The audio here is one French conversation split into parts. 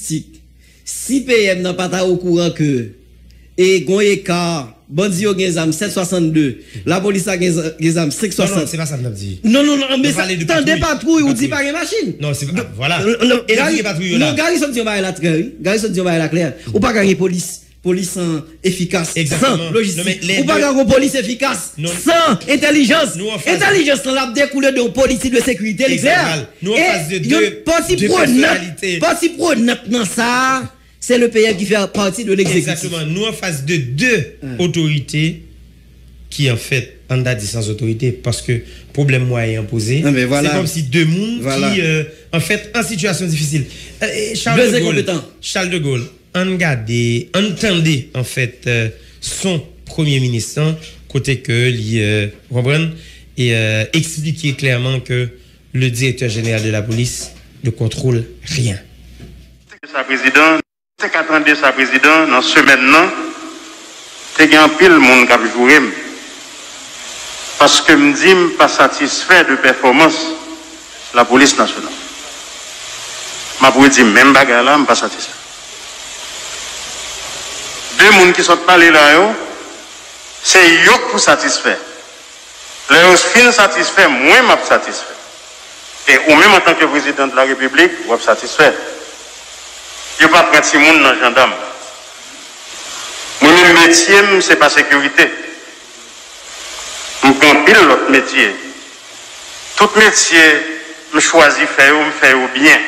politique, si PM n'a pas au courant que, et gon écart, bandi yo gen zam 762, la police a gen zam 560. Non, c'est pas ça que je dis. Non, mais ça, tant des patrouilles ou dit pas une machine. Non, c'est pas, voilà. Et là, les patrouilles là. Non, garçon dit ba la clair, garçon dit ba la clair. Ou pas gagner police efficace. Exactement. Sans logistique. Ou pas gagner police efficace. Sans intelligence. Intelligence l'a découlé de politique de sécurité, clair. Nous en face de deux personnalités. Parti prenante dans ça. C'est le pays qui fait partie de l'exécutif. Exactement. Nous en face de deux autorités qui en fait en date sans autorité parce que problème moyen imposé. Voilà. C'est comme si deux mondes qui en fait en situation difficile. Charles de Gaulle entendez en fait son premier ministre côté que il comprendre et expliquer clairement que le directeur général de la police ne contrôle rien. Sa président, c'est qu'attendez sa président dans ce maintenant, c'est qu'il y a un pile monde qui a joué. Parce que me dit pas satisfait de performance de la police nationale. Ma pour dire même bagarre là, pas satisfait. Deux monde qui sont parlés là, c'est yo pour satisfaire. Les fin satisfait, moi m'a satisfait. Et ou même en tant que président de la République, vous satisfait. Je ne pas prendre si monde dans le gendarme. Mon métier, ce n'est pas sécurité. Je prends pile l'autre métier. Tout métier, je choisis de faire bien.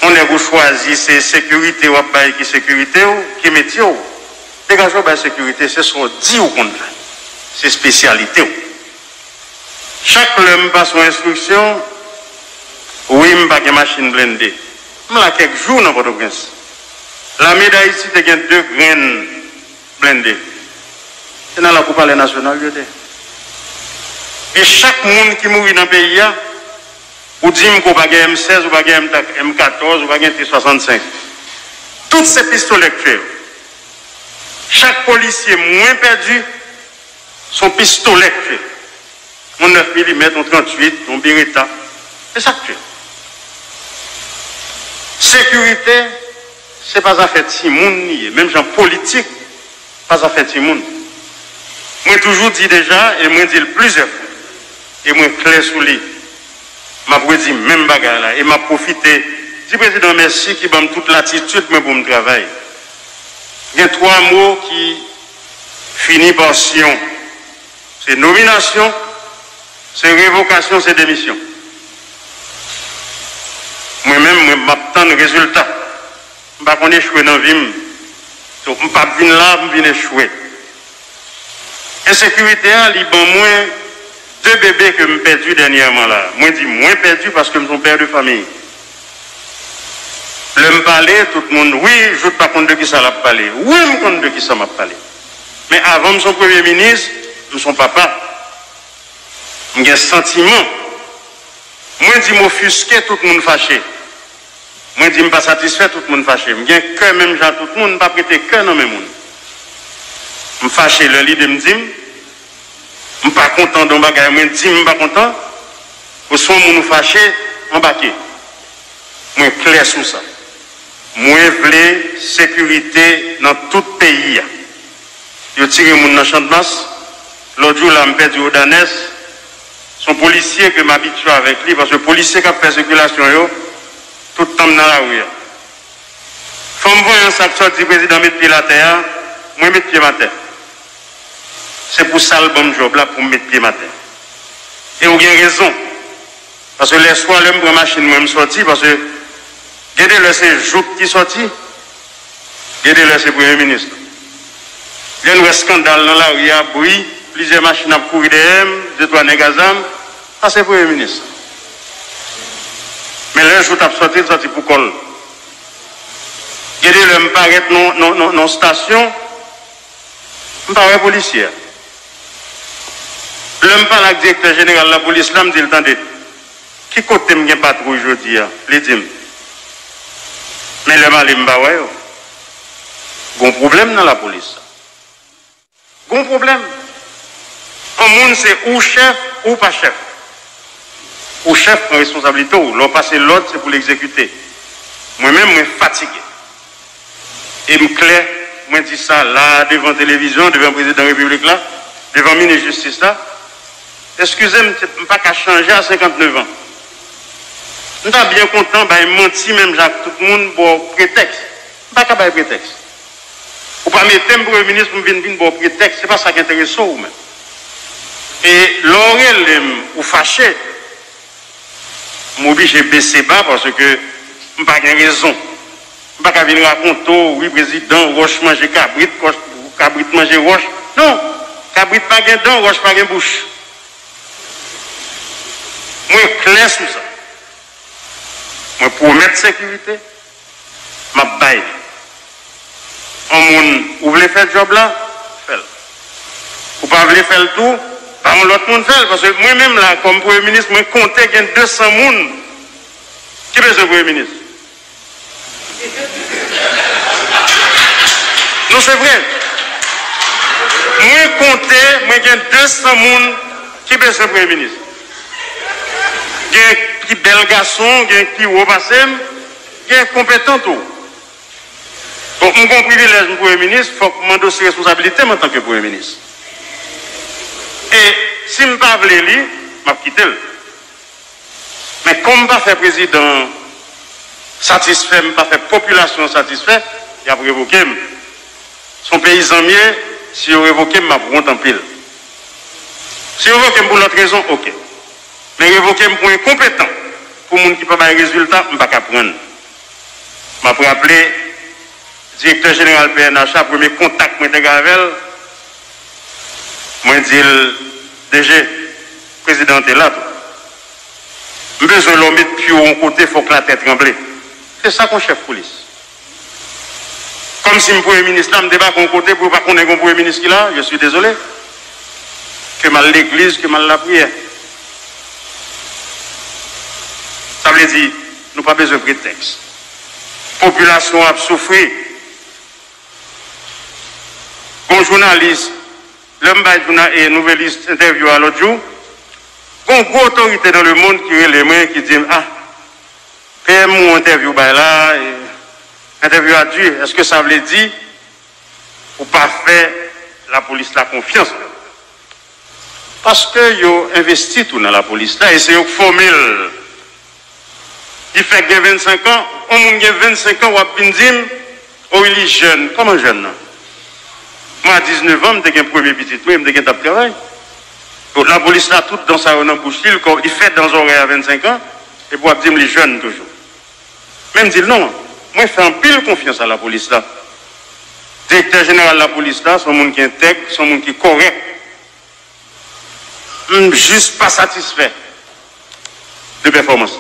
On est choisi, c'est sécurité ou pas qui sécurité ou qui métier. Les gars, la sécurité, c'est ce qu'on dit ou qu'on fait. C'est spécialité. Chaque homme passe son instruction, oui, je n'ai pas de machine blindée. Je suis quelques jours dans Port-au-Prince. La médaille ici, il y a 2 graines blindées. C'est dans la coupe nationale. Et chaque monde qui mourit dans le pays, ou dit qu'on va gagner M16, ou va gagner M14, ou va gagner T65. Toutes ces pistolets tués. Chaque policier moins perdu, son pistolet tué. Mon 9 mm, mon 38, mon Beretta. C'est ça que tu es. Sécurité, ce n'est pas affaire de Timoun, même gens politiques, pas affaire de Timoun. Moi, toujours dit déjà, et moi, dit plusieurs fois, et moi, clair sous lui, m'a dit même bagarre là, et m'a profité, du président merci qui m'a toute l'attitude pour me travailler. Il y a 3 mots qui finissent par Sion. C'est nomination, c'est révocation, c'est démission. Moi-même, je m'attends le résultat. Je ne vais pas échouer dans la vie. Je ne vais pas venir là, je vais échouer. Insécurité, il y a moins 2 bébés que je perdu dernièrement là. Moi, je dis moins perdu parce que je suis père de famille. Je me parlais, tout le monde, oui, je ne sais pas compte de qui ça m'a parlé. Oui, je me compte de qui ça m'a parlé. Mais avant, je suis premier ministre, je suis papa. J'ai un sentiment. Moi, je dis m'offusquer, tout le monde fâché. Moi, je dis pas satisfait, tout le monde fâché. Je dis que même gens, tout le monde, pas prêter cœur dans mes monde. Je suis fâché, le lit de me dire, je ne suis pas content de bagage. Moi, je dis, je ne suis pas content. Pour son monde fâché, en baquet. Moi, clair sur ça. Moi, je veux sécurité dans tout le pays. Je tire mon dans le champ de masse. L'autre jour, là, je me perdu au Danès. Son policier que m'habitue avec lui, parce que le policier qui a fait circulation, tout le temps dans la rue. Faut me voir un sac sorti du président mettre pied à la terre, moi mettre pied à terre. C'est pour ça le bon job là, pour mettre pied à terre. Et vous avez raison. Parce que les soirs, je prends la machine, moi je sorti, parce que regardez-le, c'est Jouk qui sorti, regardez-le, c'est le Premier ministre. Il y a un scandale dans la rue, il y a bruit, plusieurs machines à courir derrière, 2-3 négazam, ça c'est le Premier ministre. Mais là, je suis sorti pour col. Regardez-le, je paraît dans station, je paraît policier. Je parle avec le directeur général de la police, là, je me dis, attendez, qui côté me gagne patrouille aujourd'hui, les dit. Mais le mal est m'baoué. Il y a un problème dans la police. Il y a un problème. Un monde, c'est ou chef ou pas chef. Ou chef prend responsabilité, ou l'on passe l'autre, c'est pour l'exécuter. Moi-même, je suis fatigué. Et je clair, je dis ça là, devant la télévision, devant le président de la République là, devant le ministre de la Justice là. Excusez-moi, je ne peux pas changer à 59 ans. Je suis bien content, je menti même Jacques, tout le monde pour prétexte. Je ne peux pas prétexte. Ou pas mettre un premier ministre pour venir pour prétexte, ce n'est pas ça qui intéresse vous même. Et l'oreille ou fâché, je suis obligé de baisser bas parce que je n'ai pas de raison. Je ne peux pas venir raconter, oui, président, roche manger cabrit, cabrit manger roche. Non, cabrit pas de dents, roche pas de bouche. Moi, clair sur ça. Moi, pour mettre sécurité, je baille. Vous voulez faire le job là? Faites-le. Vous ne voulez pas faire le tout? Pas l'autre monde fait. Parce que moi-même, là, comme Premier ministre, je compte qu'il y a 200 personnes qui besoin de Premier ministre. Non, c'est vrai. Moi, compte, il y a 200 personnes qui besoin de Premier ministre. Il y a un petit bel garçon, il y a un petit haut passé, il y a un compétent tout. Donc, je suis privilège de Premier ministre, il faut que je m'endosse responsabilité en tant que Premier ministre. Et si je ne veux pas le lire, je vais quitter. Mais comme je ne vais pas faire président satisfait, je ne vais pas faire population satisfaite, il a révoqué. Son paysan mieux, si il révoqué, je vais prendre en pile. Si il révoqué pour l'autre raison, ok. Mais révoqué pour incompétent, pour les gens qui ne peuvent pas avoir des résultats, je ne vais pas prendre. Je vais rappeler le directeur général PNH, premier contact avec Gavel. Moi, je dis, DG, président est là. Je besoin de l'homme mettre plus haut côté, il faut que la tête tremble. C'est ça qu'on chef police. Comme si le Premier ministre là me débat de côté pour ne pas qu'on ait un Premier ministre qui là, je suis désolé. Que mal l'église, que mal la prière. Ça veut dire, nous n'avons pas besoin de prétexte. La population a souffert. Un journaliste, l'homme et une nouvelle interview à l'autre jour, une grosse autorité dans le monde qui est les mains qui dit ah, fais-moi une interview là, interview à Dieu. Est-ce que ça veut dire ou pas faire la police la confiance? Parce que yo investi tout dans la police là et c'est une formule. Il fait que 25 ans, on a 25 ans, on a dit oh il est jeune, comment jeune non? Moi, à 19 ans, je suis un premier petit, je suis un travail. La police là, tout dans sa bouche, il fait dans son oreille à 25 ans, et pour dire les jeunes toujours. Même dire non, moi, je fais un pile confiance à la police là. Le directeur général de la police là, c'est un monde qui est intègre, c'est un monde qui est correct. Juste pas satisfait de performance.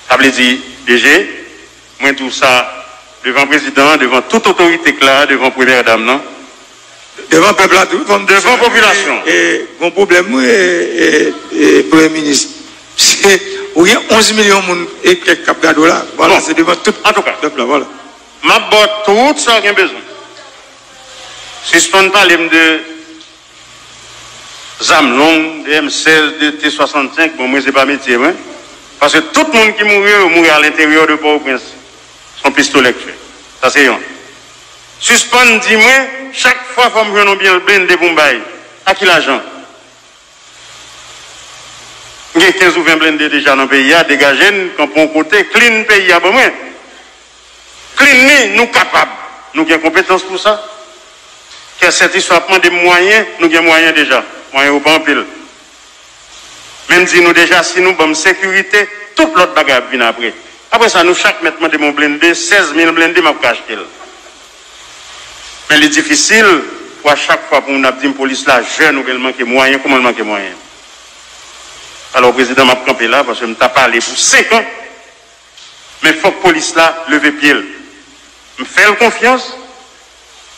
Ça veut dire, DG, moi, tout ça, devant le président, devant toute autorité là, devant la première dame, non? Devant le peuple, devant la population. Et mon problème, et Premier ministre, c'est où il y a 11 millions et quelques capitaux là. Voilà, c'est devant tout le peuple. Voilà. Ma botte, tout ça qu'il y a besoin. Si je ne parle de ZAM long, de M16, de T65, bon, moi, ce n'est pas métier, hein? Parce que tout le monde qui mourit à l'intérieur de Port-au-Prince, son pistolet fait. Ça, c'est rien. Suspend, dis-moi, chaque fois que je me bien le blindé pour me à qui l'argent? Il y a 15 ou 20 blindés déjà dans le pays, dégagés, quand on côté, clean le pays, bon, moi. Clean, nous capables. Nous avons compétence pour ça. Que cette histoire prend des moyens, nous avons moyens déjà. Moyens au pas en pile. Même si nous déjà, si nous avons sécurité, toute l'autre bagarre vient après. Après ça, nous, chaque mètre de mon blindé, 16 000 blindés, m'a acheté. Mais il est difficile, pour à chaque fois pour nous dire une police là, jeune ou qu'elle manque moyen, comment elle manque moyen. Alors, le président m'a campé là, parce que je m'ai parlé pour 5 ans. Mais il faut que la police là, leve pied. Je fais confiance,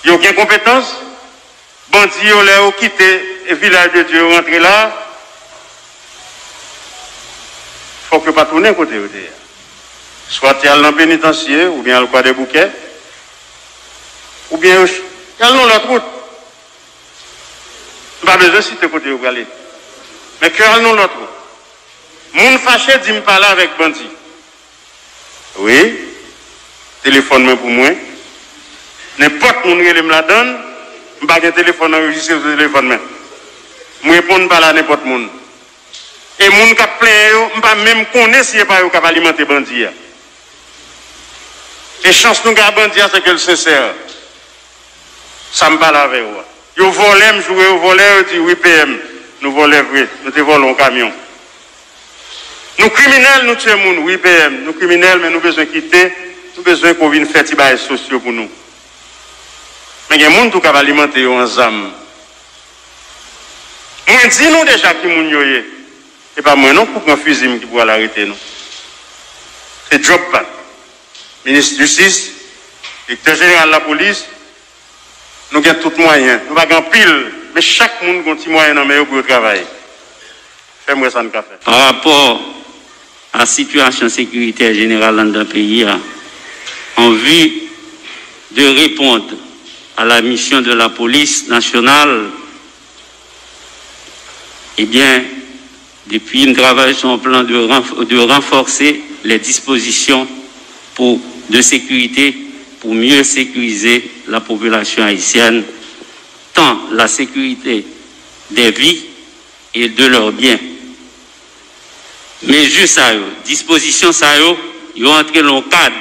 il n'y a aucune compétence. Bandits, ils ont quitté le village de Dieu, rentré là. Il faut que pas tourner côté. Soit il y a le pénitencier, ou bien il y a des bouquets. Ou bien, il y a l'autre route. Pas besoin de citer côté où aller. Mais qu'il y a l'autre route. Moun fâché dit me parler avec bandit. Oui. téléphone pour moi. N'importe qui me la donne, je n'ai pas de téléphone enregistré sur le téléphone. Je ne réponds pas à n'importe qui. Et les gens qui plein, je ne sais pas même connaître si je ne pas alimenter les bandits. Et chance nous avons bandits, c'est que le sincère. Ça me parle avec vous. Ils volent, je joue au volet, je dis oui, PM. Nous volons vrai, nous te volons un camion. Nous criminels, nous tuons les gens, oui, PM. Nous criminels, mais nous avons besoin de quitter, nous avons besoin qu'on vienne faire des bails sociaux pour nous. Mais il y a des gens qui alimenter en ZAM. Moi, dis-nous déjà qui nous yoye. Et pas moi non pour un fusil qui pourra l'arrêter. C'est job pas. Ministre de la Justice, directeur général de la police, nous avons tous les moyens. Nous avons pile, mais chaque monde a un petit moyen pour travailler. Fais-moi ça, nous faire. Par rapport à la situation sécuritaire générale dans le pays, en vue de répondre à la mission de la police nationale, eh bien, depuis nous travaillons sur un plan de renforcer les dispositions de sécurité pour mieux sécuriser la population haïtienne, tant la sécurité des vies et de leurs biens. Mais juste ça, disposition ça, ils ont entré dans le cadre